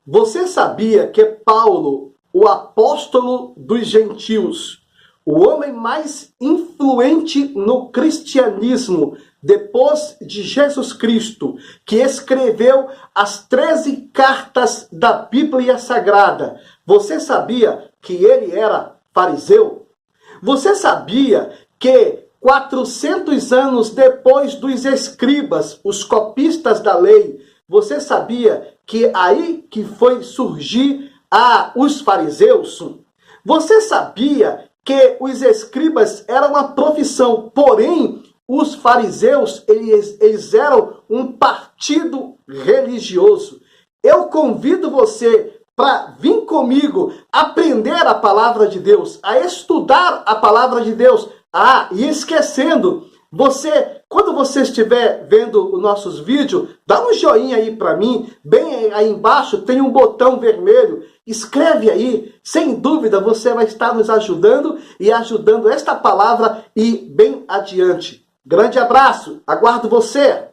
Você sabia que Paulo, o apóstolo dos gentios, o homem mais influente no cristianismo depois de Jesus Cristo, que escreveu as 13 cartas da Bíblia Sagrada, você sabia que ele era fariseu? Você sabia que 400 anos depois dos escribas, os copistas da lei, você sabia que aí que foi surgir os fariseus? Você sabia que os escribas eram uma profissão, porém os fariseus eles eram um partido religioso? Eu convido você para vir comigo aprender a palavra de Deus, a estudar a palavra de Deus. E esquecendo, quando você estiver vendo os nossos vídeos, dá um joinha aí para mim, bem aí embaixo tem um botão vermelho, escreve aí, sem dúvida você vai estar nos ajudando e ajudando esta palavra e bem adiante. Grande abraço, aguardo você!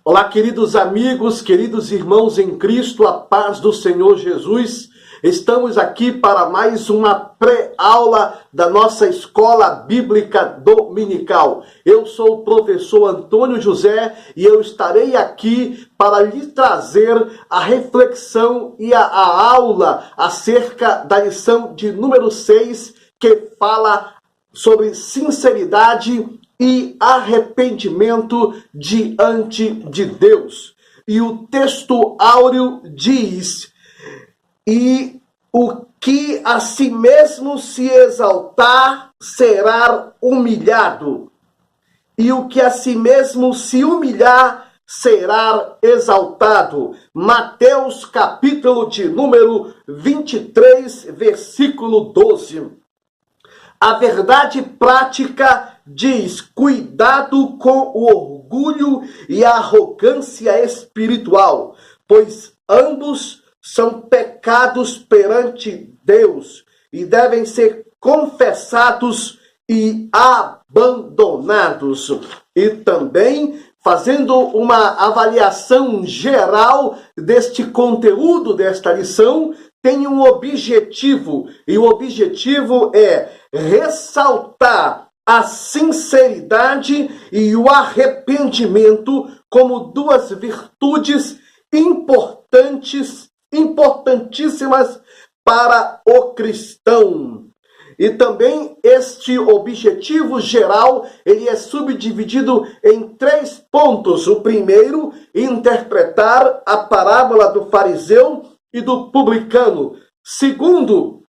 Olá, queridos amigos, queridos irmãos em Cristo, a paz do Senhor Jesus. Estamos aqui para mais uma pré-aula da nossa Escola Bíblica Dominical. Eu sou o professor Antônio José e eu estarei aqui para lhe trazer a reflexão e a aula acerca da lição de número 6, que fala sobre sinceridade e arrependimento diante de Deus. E o texto áureo diz: e o que a si mesmo se exaltar será humilhado, e o que a si mesmo se humilhar será exaltado. Mateus capítulo de número 23, versículo 12. A verdade prática diz: cuidado com o orgulho e a arrogância espiritual, pois ambos são pecados perante Deus e devem ser confessados e abandonados. E também, fazendo uma avaliação geral deste conteúdo desta lição, tem um objetivo, e o objetivo é ressaltar a sinceridade e o arrependimento como duas virtudes importantíssimas para o cristão. E também este objetivo geral, ele é subdividido em 3 pontos. O primeiro, interpretar a parábola do fariseu e do publicano. Segundo,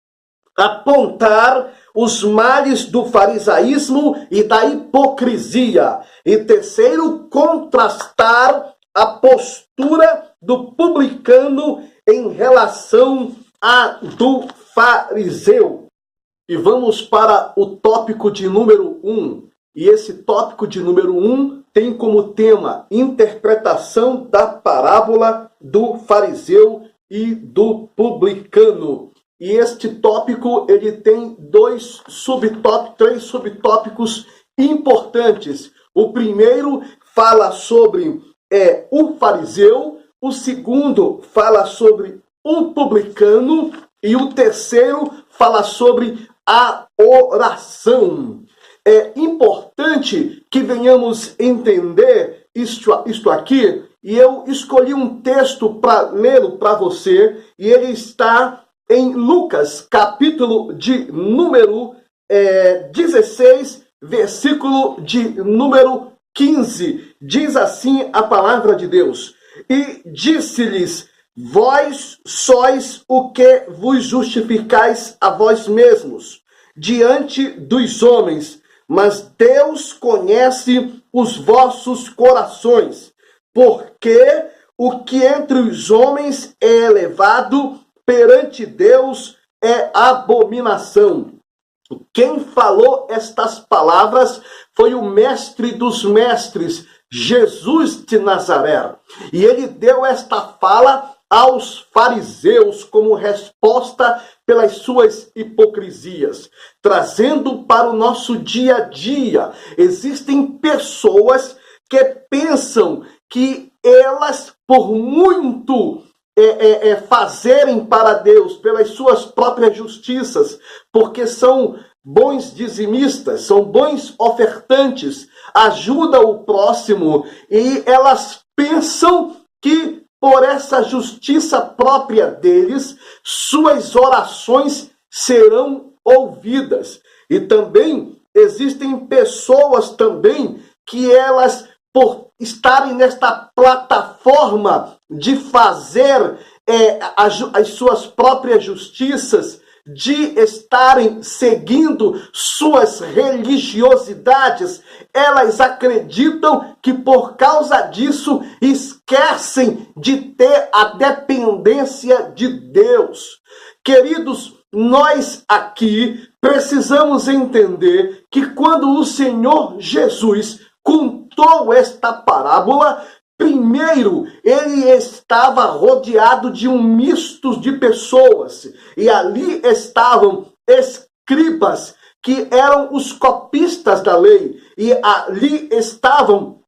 apontar os males do farisaísmo e da hipocrisia. E terceiro, contrastar a postura do publicano em relação à do fariseu. E vamos para o tópico de número 1. E esse tópico de número 1 tem como tema interpretação da parábola do fariseu e do publicano. E este tópico ele tem 3 subtópicos importantes. O primeiro fala sobre o fariseu, o segundo fala sobre o publicano e o terceiro fala sobre a oração. É importante que venhamos entender isto aqui, e eu escolhi um texto para lê-lo para você, e ele está em Lucas, capítulo de número 16, versículo de número 15. Diz assim a palavra de Deus: e disse-lhes: vós sois o que vos justificais a vós mesmos diante dos homens, mas Deus conhece os vossos corações, porque o que entre os homens é elevado perante Deus é abominação. Quem falou estas palavras foi o mestre dos mestres, Jesus de Nazaré. E ele deu esta fala aos fariseus como resposta pelas suas hipocrisias, trazendo para o nosso dia a dia. Existem pessoas que pensam que elas, por muito fazerem para Deus, pelas suas próprias justiças, porque são bons dizimistas, são bons ofertantes, ajudam o próximo, e elas pensam que por essa justiça própria deles, suas orações serão ouvidas. E também existem pessoas também que elas, por estarem nesta plataforma de fazer as suas próprias justiças, de estarem seguindo suas religiosidades, elas acreditam que por causa disso esquecem de ter a dependência de Deus. Queridos, nós aqui precisamos entender que quando o Senhor Jesus contou esta parábola, primeiro, ele estava rodeado de um misto de pessoas. E ali estavam escribas, que eram os copistas da lei. E ali estavam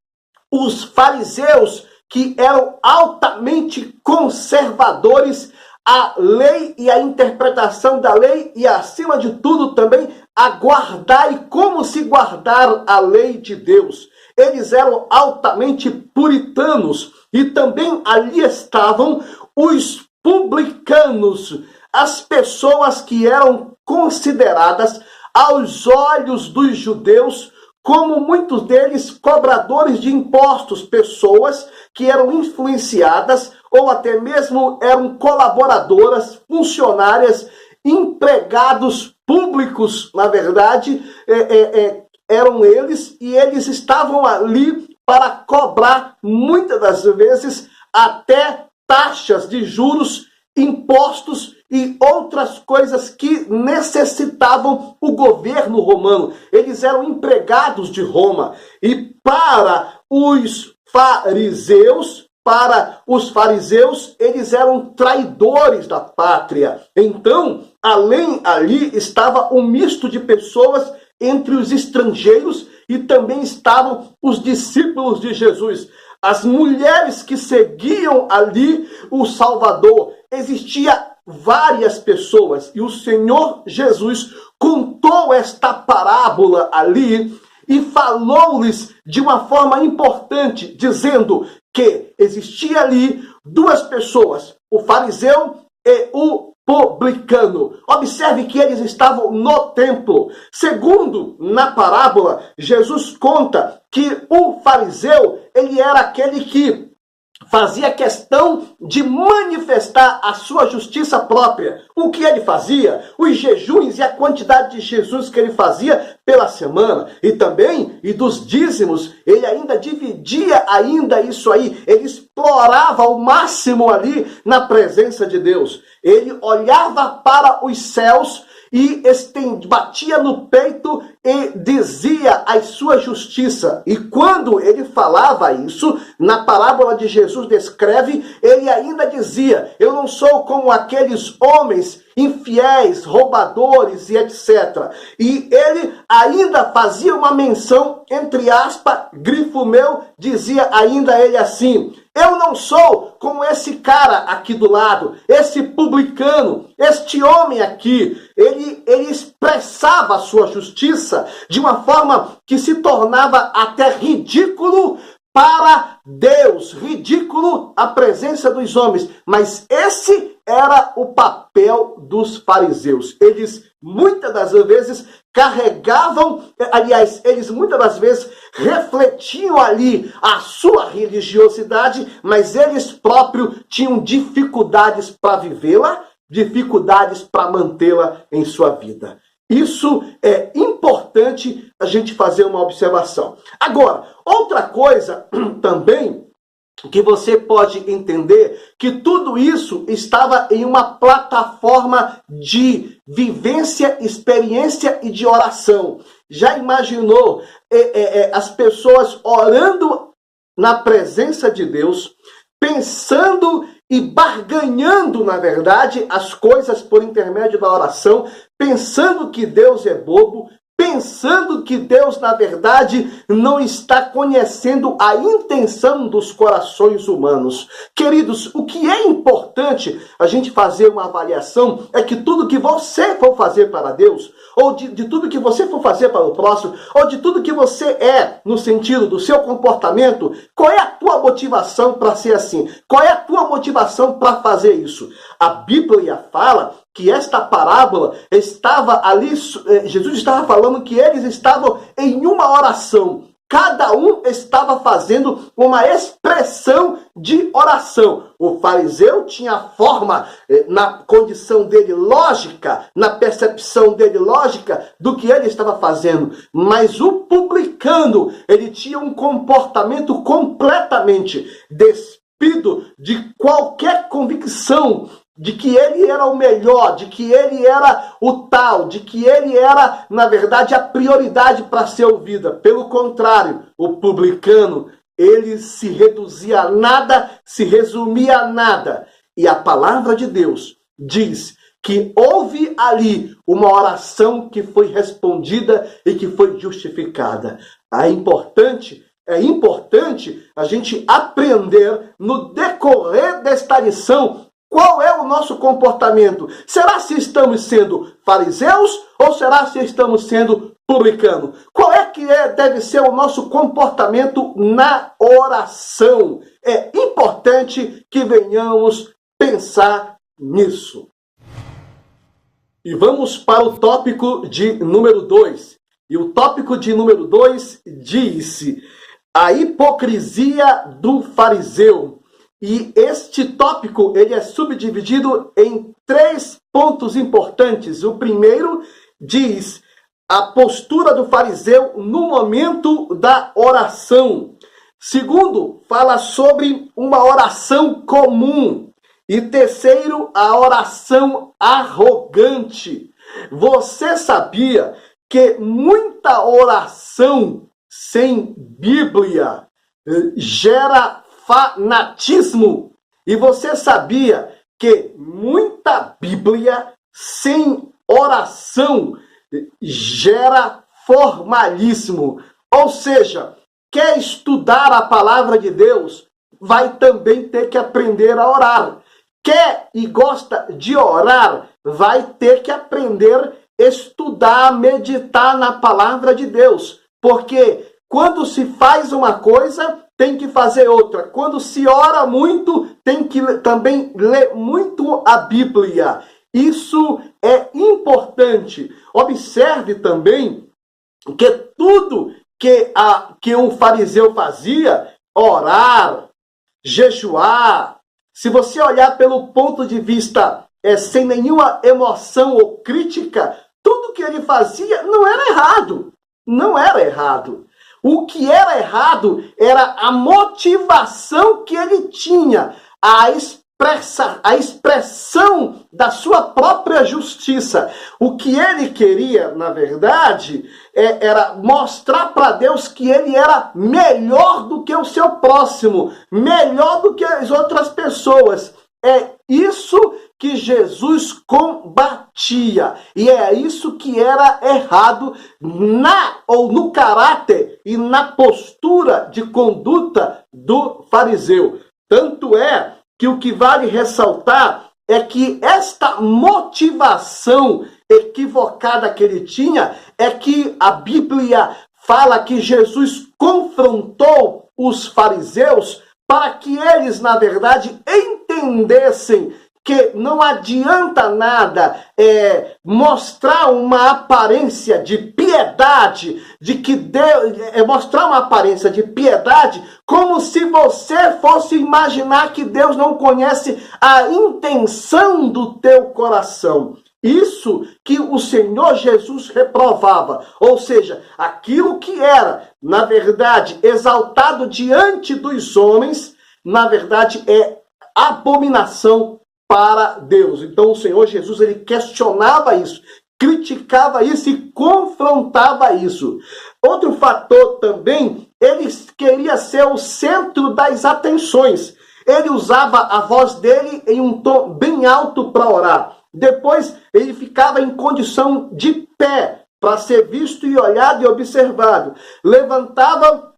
os fariseus, que eram altamente conservadores à lei e à interpretação da lei. E, acima de tudo, também a guardar e como se guardar a lei de Deus. Eles eram altamente puritanos. E também ali estavam os publicanos, as pessoas que eram consideradas aos olhos dos judeus como muitos deles cobradores de impostos, pessoas que eram influenciadas ou até mesmo eram colaboradoras, funcionárias, empregados públicos, na verdade, eram eles, e eles estavam ali para cobrar, muitas das vezes, até taxas de juros, impostos e outras coisas que necessitavam o governo romano. Eles eram empregados de Roma. E para os fariseus, eles eram traidores da pátria. Então, ali estava um misto de pessoas entre os estrangeiros e também estavam os discípulos de Jesus. As mulheres que seguiam ali o Salvador. Existia várias pessoas e o Senhor Jesus contou esta parábola ali e falou-lhes de uma forma importante, dizendo que existia ali duas pessoas, o fariseu e o publicano. Observe que eles estavam no templo. Segundo, na parábola, Jesus conta que o fariseu, ele era aquele que fazia questão de manifestar a sua justiça própria. O que ele fazia? Os jejuns e a quantidade de Jesus que ele fazia pela semana. E também, e dos dízimos, ele ainda dividia isso aí. Ele explorava ao máximo ali na presença de Deus. Ele olhava para os céus e batia no peito e dizia a sua justiça. E quando ele falava isso, na parábola de Jesus descreve, ele ainda dizia: eu não sou como aqueles homens infiéis, roubadores e etc. E ele ainda fazia uma menção, entre aspas, grifo meu, dizia ainda ele assim: eu não sou como esse cara aqui do lado, esse publicano, este homem aqui. Ele expressava a sua justiça de uma forma que se tornava até ridículo para Deus, ridículo à presença dos homens. Mas esse era o papel dos fariseus. Eles muitas das vezes carregavam, eles muitas das vezes refletiam ali a sua religiosidade, mas eles próprios tinham dificuldades para vivê-la, dificuldades para mantê-la em sua vida. Isso é importante a gente fazer uma observação. Agora, outra coisa também que você pode entender que tudo isso estava em uma plataforma de vivência, experiência e de oração. Já imaginou as pessoas orando na presença de Deus, pensando e barganhando, na verdade, as coisas por intermédio da oração, pensando que Deus é bobo, pensando que Deus, na verdade, não está conhecendo a intenção dos corações humanos. Queridos, o que é importante a gente fazer uma avaliação é que tudo que você for fazer para Deus, ou de tudo que você for fazer para o próximo, ou de tudo que você é no sentido do seu comportamento, qual é a tua motivação para ser assim? Qual é a tua motivação para fazer isso? A Bíblia fala que esta parábola estava ali, Jesus estava falando que eles estavam em uma oração. Cada um estava fazendo uma expressão de oração. O fariseu tinha a forma, na condição dele lógica, na percepção dele lógica, do que ele estava fazendo. Mas o publicano, ele tinha um comportamento completamente despido de qualquer convicção de que ele era o melhor, de que ele era o tal, de que ele era, na verdade, a prioridade para ser ouvida. Pelo contrário, o publicano, ele se reduzia a nada, se resumia a nada. E a palavra de Deus diz que houve ali uma oração que foi respondida e que foi justificada. É importante a gente aprender no decorrer desta lição qual é o nosso comportamento. Será se estamos sendo fariseus ou será se estamos sendo publicanos? Qual é que deve ser o nosso comportamento na oração? É importante que venhamos pensar nisso. E vamos para o tópico de número 2. E o tópico de número 2 diz: a hipocrisia do fariseu. E este tópico ele é subdividido em 3 pontos importantes. O primeiro diz a postura do fariseu no momento da oração. Segundo, fala sobre uma oração comum. E terceiro, a oração arrogante. Você sabia que muita oração sem Bíblia gera fanatismo? E você sabia que muita Bíblia sem oração gera formalismo? Ou seja, quer estudar a palavra de Deus, vai também ter que aprender a orar. Quer e gosta de orar, vai ter que aprender a estudar, meditar na palavra de Deus. Porque quando se faz uma coisa, tem que fazer outra. Quando se ora muito, tem que também ler muito a Bíblia. Isso é importante. Observe também que tudo que um fariseu fazia, orar, jejuar, se você olhar pelo ponto de vista sem nenhuma emoção ou crítica, tudo que ele fazia não era errado. Não era errado. O que era errado era a motivação que ele tinha, a expressão da sua própria justiça. O que ele queria, na verdade, era mostrar para Deus que ele era melhor do que o seu próximo, melhor do que as outras pessoas. É isso que Jesus combatia. E é isso que era errado no caráter e na postura de conduta do fariseu. Tanto é que o que vale ressaltar é que esta motivação equivocada que ele tinha é que a Bíblia fala que Jesus confrontou os fariseus para que eles, na verdade, entendessem que não adianta nada mostrar uma aparência de piedade, mostrar uma aparência de piedade, como se você fosse imaginar que Deus não conhece a intenção do teu coração. Isso que o Senhor Jesus reprovava, ou seja, aquilo que era, na verdade, exaltado diante dos homens, na verdade, é abominação para Deus. Então o Senhor Jesus, ele questionava isso, criticava isso e confrontava isso. Outro fator também, ele queria ser o centro das atenções. Ele usava a voz dele em um tom bem alto para orar. Depois, ele ficava em condição de pé para ser visto e olhado e observado. Levantava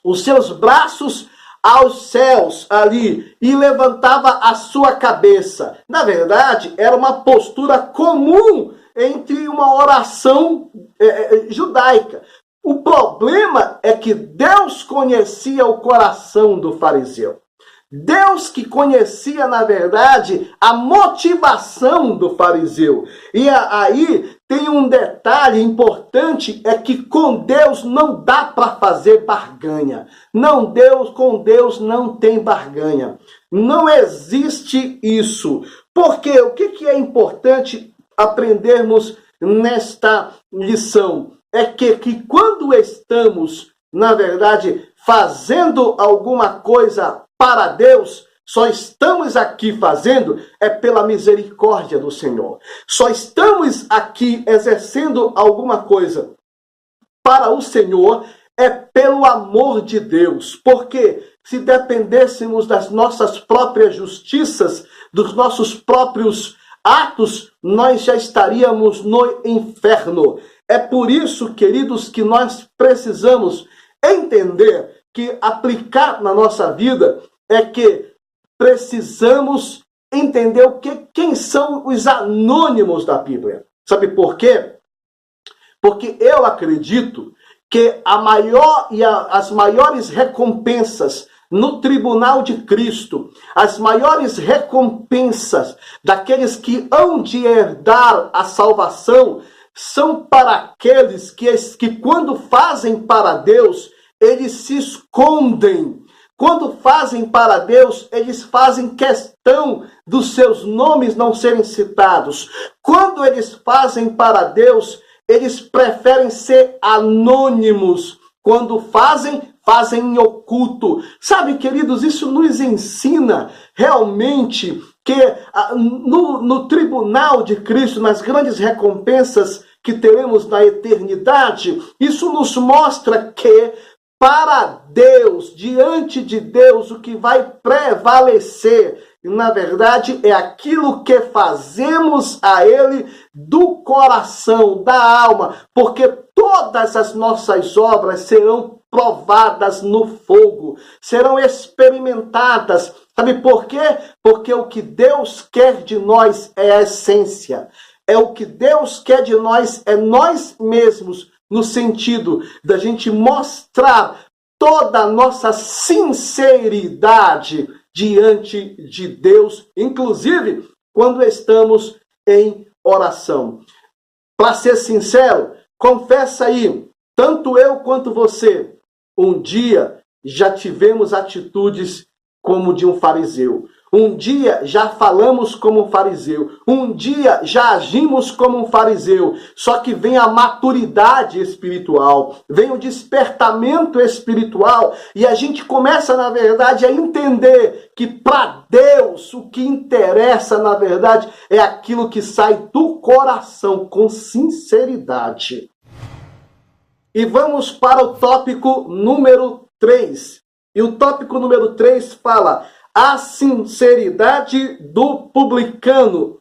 os seus braços aos céus ali e levantava a sua cabeça. Na verdade, era uma postura comum entre uma oração judaica. O problema é que Deus conhecia o coração do fariseu. Deus que conhecia, na verdade, a motivação do fariseu. E aí tem um detalhe importante, é que com Deus não dá para fazer barganha. Com Deus não tem barganha. Não existe isso. Porque o que é importante aprendermos nesta lição? É que quando estamos, na verdade, fazendo alguma coisa para Deus, só estamos aqui fazendo pela misericórdia do Senhor. Só estamos aqui exercendo alguma coisa para o Senhor pelo amor de Deus. Porque se dependêssemos das nossas próprias justiças, dos nossos próprios atos, nós já estaríamos no inferno. É por isso, queridos, que nós precisamos entender que aplicar na nossa vida é que precisamos entender quem são os anônimos da Bíblia. Sabe por quê? Porque eu acredito que as maiores recompensas no tribunal de Cristo, as maiores recompensas daqueles que hão de herdar a salvação, são para aqueles que quando fazem para Deus, eles se escondem. Quando fazem para Deus, eles fazem questão dos seus nomes não serem citados. Quando eles fazem para Deus, eles preferem ser anônimos. Quando fazem em oculto. Sabe, queridos, isso nos ensina realmente que no tribunal de Cristo, nas grandes recompensas que teremos na eternidade, isso nos mostra que para Deus, diante de Deus, o que vai prevalecer, na verdade, é aquilo que fazemos a Ele do coração, da alma, porque todas as nossas obras serão provadas no fogo, serão experimentadas. Sabe por quê? Porque o que Deus quer de nós é a essência. O que Deus quer de nós é nós mesmos, no sentido da gente mostrar toda a nossa sinceridade diante de Deus, inclusive quando estamos em oração. Para ser sincero, confessa aí, tanto eu quanto você, um dia já tivemos atitudes como de um fariseu. Um dia já falamos como um fariseu. Um dia já agimos como um fariseu. Só que vem a maturidade espiritual, vem o despertamento espiritual e a gente começa, na verdade, a entender que para Deus o que interessa, na verdade, é aquilo que sai do coração com sinceridade. E vamos para o tópico número 3. E o tópico número 3 fala: a sinceridade do publicano.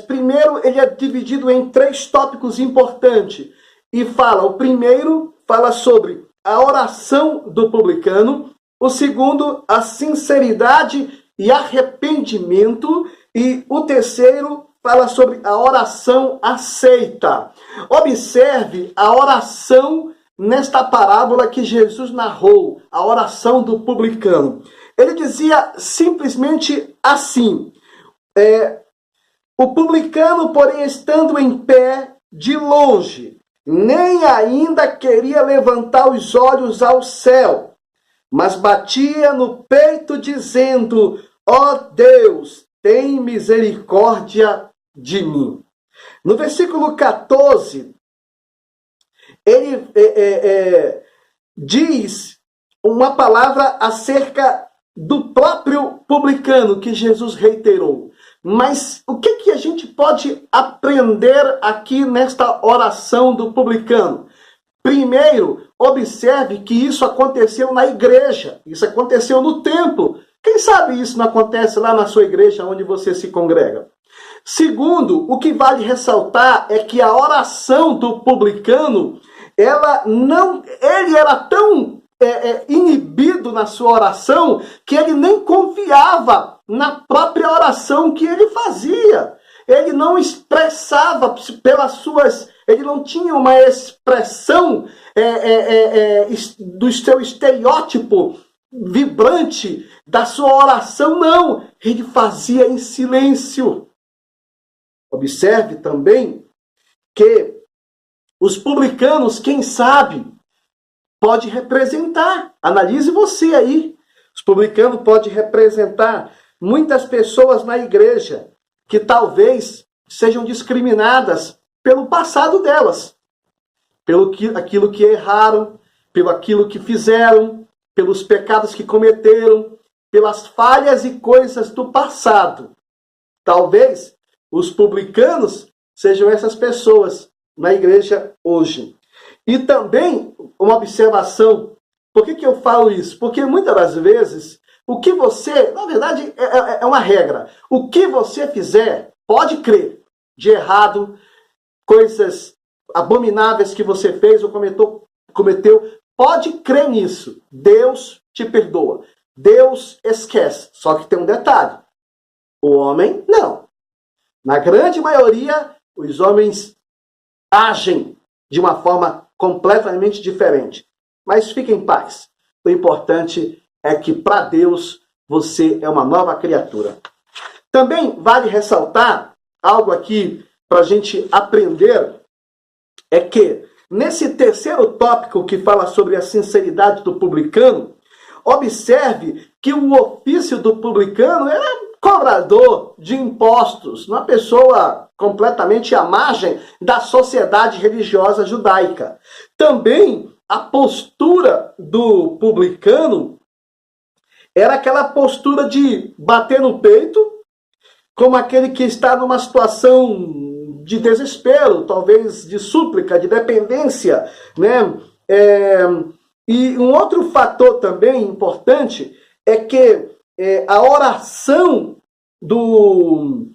Primeiro, ele é dividido em 3 tópicos importantes. E o primeiro fala sobre a oração do publicano. O segundo, a sinceridade e arrependimento. E o terceiro fala sobre a oração aceita. Observe a oração nesta parábola que Jesus narrou, a oração do publicano. Ele dizia simplesmente assim: o publicano, porém, estando em pé de longe, nem ainda queria levantar os olhos ao céu, mas batia no peito dizendo: ó Deus, tem misericórdia de mim. No versículo 14, ele diz uma palavra acerca do próprio publicano que Jesus reiterou. Mas o que a gente pode aprender aqui nesta oração do publicano? Primeiro, observe que isso aconteceu na igreja, isso aconteceu no templo. Quem sabe isso não acontece lá na sua igreja onde você se congrega? Segundo, o que vale ressaltar é que a oração do publicano, ele era tão inibido na sua oração que ele nem confiava na própria oração que ele fazia. Ele não expressava ele não tinha uma expressão do seu estereótipo vibrante da sua oração, não. Ele fazia em silêncio. Observe também que os publicanos, quem sabe, pode representar. Analise você aí. Os publicanos podem representar muitas pessoas na igreja que talvez sejam discriminadas pelo passado delas, aquilo que erraram, pelo aquilo que fizeram, pelos pecados que cometeram, pelas falhas e coisas do passado. Talvez os publicanos sejam essas pessoas na igreja hoje. E também uma observação. Por que eu falo isso? Porque muitas das vezes, o que você, na verdade, é uma regra. O que você fizer, pode crer, de errado, coisas abomináveis que você fez ou cometeu, pode crer nisso. Deus te perdoa. Deus esquece. Só que tem um detalhe. O homem, não. Na grande maioria, os homens agem de uma forma completamente diferente. Mas fique em paz. O importante é que para Deus você é uma nova criatura. Também vale ressaltar algo aqui para a gente aprender, é que nesse terceiro tópico que fala sobre a sinceridade do publicano, observe que o ofício do publicano era cobrador de impostos, uma pessoa completamente à margem da sociedade religiosa judaica. Também a postura do publicano era aquela postura de bater no peito, como aquele que está numa situação de desespero, talvez de súplica, de dependência, né? E um outro fator também importante é que na oração do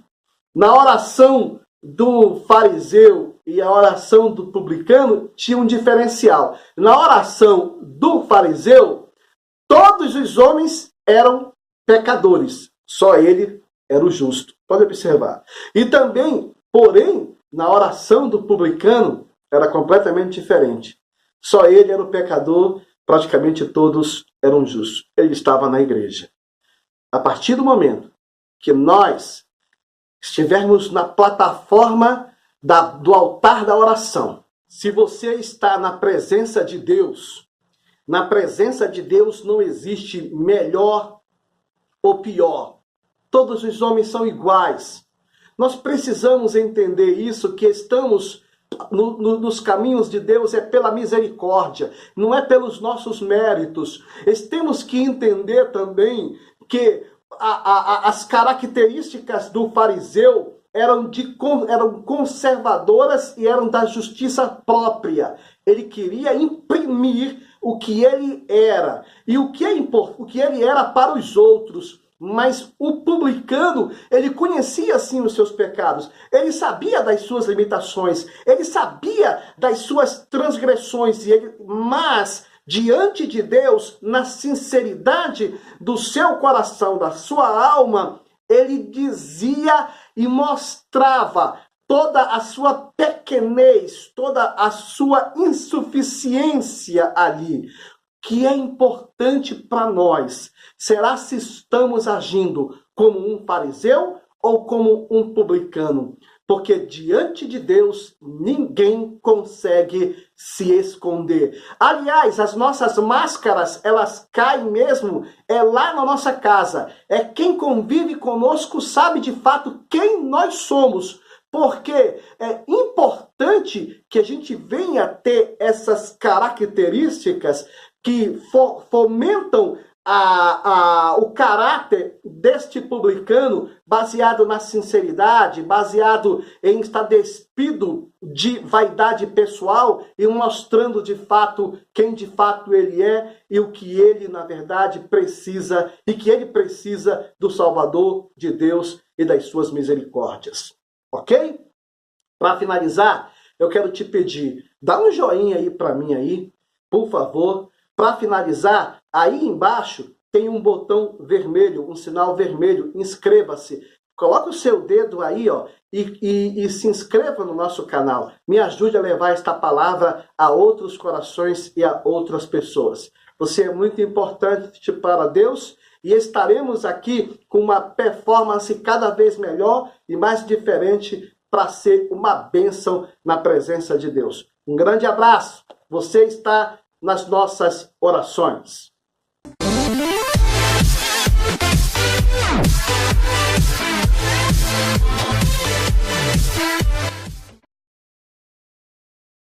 fariseu e a oração do publicano tinha um diferencial. Na oração do fariseu, todos os homens eram pecadores, só ele era o justo. Pode observar. E também, porém, na oração do publicano era completamente diferente. Só ele era o pecador, praticamente todos eram justos. Ele estava na igreja. A partir do momento que nós estivermos na plataforma do altar da oração, se você está na presença de Deus, na presença de Deus não existe melhor ou pior. Todos os homens são iguais. Nós precisamos entender isso, que estamos nos caminhos de Deus é pela misericórdia, não é pelos nossos méritos. Temos que entender também que as características do fariseu eram conservadoras e eram da justiça própria. Ele queria imprimir o que ele era e o que ele era para os outros. Mas o publicano, ele conhecia sim os seus pecados, ele sabia das suas limitações, ele sabia das suas transgressões, mas diante de Deus, na sinceridade do seu coração, da sua alma, ele dizia e mostrava toda a sua pequenez, toda a sua insuficiência ali. Que é importante para nós. Será se estamos agindo como um fariseu ou como um publicano? Porque diante de Deus ninguém consegue se esconder. Aliás, as nossas máscaras, elas caem mesmo lá na nossa casa. Quem convive conosco sabe de fato quem nós somos. Porque é importante que a gente venha ter essas características que fomentam o caráter deste publicano, baseado na sinceridade, baseado em estar despido de vaidade pessoal e mostrando de fato quem de fato ele é e o que ele, na verdade, precisa, e que ele precisa do Salvador, de Deus e das suas misericórdias. Ok? Para finalizar, eu quero te pedir, dá um joinha aí para mim aí, por favor. Para finalizar, aí embaixo tem um botão vermelho, um sinal vermelho, inscreva-se. Coloque o seu dedo aí, ó, e se inscreva no nosso canal. Me ajude a levar esta palavra a outros corações e a outras pessoas. Você é muito importante para Deus e estaremos aqui com uma performance cada vez melhor e mais diferente para ser uma bênção na presença de Deus. Um grande abraço. Você está nas nossas orações.